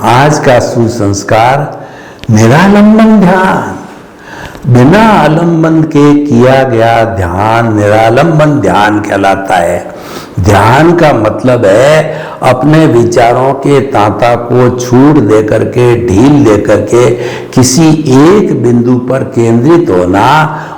आज का सुसंस्कार निरालंबन ध्यान। बिना आलंबन के किया गया ध्यान निरालंबन ध्यान कहलाता है। ध्यान का मतलब है अपने विचारों के तांता को छूट दे करके, ढील दे करके किसी एक बिंदु पर केंद्रित होना,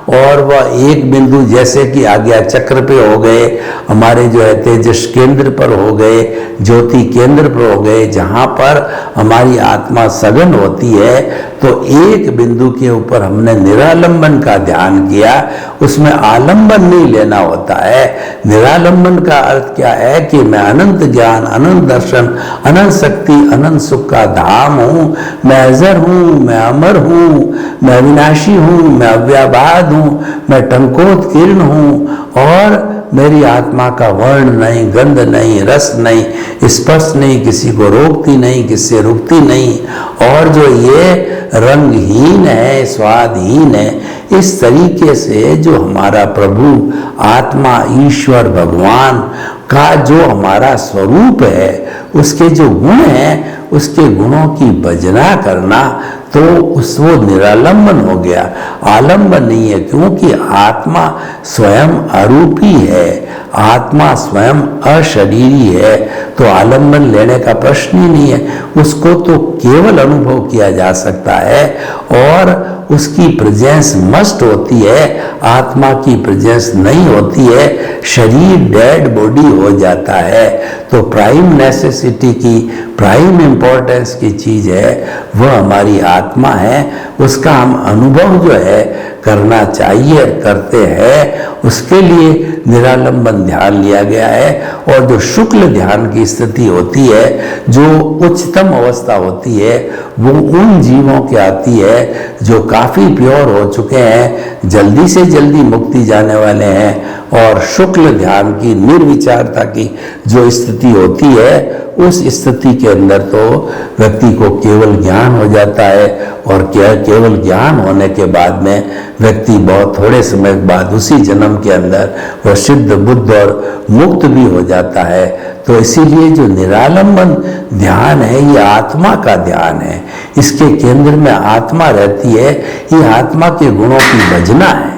और वह एक बिंदु जैसे कि आज्ञा चक्र पे हो गए, हमारे जो है तेजस केंद्र पर हो गए, ज्योति केंद्र पर हो गए, जहाँ पर हमारी आत्मा सघन होती है, तो एक बिंदु के ऊपर हमने निरालंबन का ध्यान किया। उसमें आलंबन नहीं लेना होता है। निरालंबन का अर्थ क्या है कि मैं अनंत ज्ञान, अनंत दर्शन, अनंत शक्ति, अनंत सुख का धाम हूँ। मैं अजर हूँ, मैं अमर हूँ, मैं अविनाशी हूँ, मैं अव्याबाद हूँ, मैं टंकोत किरण हूँ, और मेरी आत्मा का वर्ण नहीं, गंध नहीं, रस नहीं, स्पर्श नहीं, किसी को रोकती नहीं, किससे रुकती नहीं, और जो ये रंगहीन है, स्वादहीन है। इस तरीके से जो हमारा प्रभु आत्मा, ईश्वर, भगवान का जो हमारा स्वरूप है, उसके जो गुण हैं, उसके गुणों की भजना करना, तो वो निरालंबन हो गया, आलंबन नहीं है। क्योंकि आत्मा स्वयं अरूपी है, आत्मा स्वयं अशरीरी है, तो आलंबन लेने का प्रश्न ही नहीं है। उसको तो केवल अनुभव किया जा सकता है, और उसकी प्रेजेंस मस्ट होती है, आत्मा की प्रेजेंस नहीं होती है, शरीर डेड बॉडी हो जाता है। तो प्राइम नेसेसिटी की, प्राइम इंपॉर्टेंस की चीज है, वह हमारी आत्मा है। उसका हम अनुभव जो है करना चाहिए, करते हैं। उसके लिए निरालंबन ध्यान लिया गया है। और जो शुक्ल ध्यान की स्थिति होती है, जो उच्चतम अवस्था होती है, वो उन जीवों की आती है जो काफी प्योर हो चुके हैं, जल्दी से जल्दी मुक्ति जाने वाले हैं। और शुक्ल ध्यान की, निर्विचारता की जो स्थिति होती है, उस स्थिति के अंदर तो व्यक्ति को केवल ज्ञान हो जाता है। और क्या केवल ज्ञान होने के बाद में व्यक्ति बहुत थोड़े समय बाद उसी जन्म के अंदर वह सिद्ध, बुद्ध और मुक्त भी हो जाता है। तो इसीलिए जो निरालंबन ध्यान है, ये आत्मा का ध्यान है। इसके केंद्र में आत्मा रहती है, ये आत्मा के गुणों की भजना है।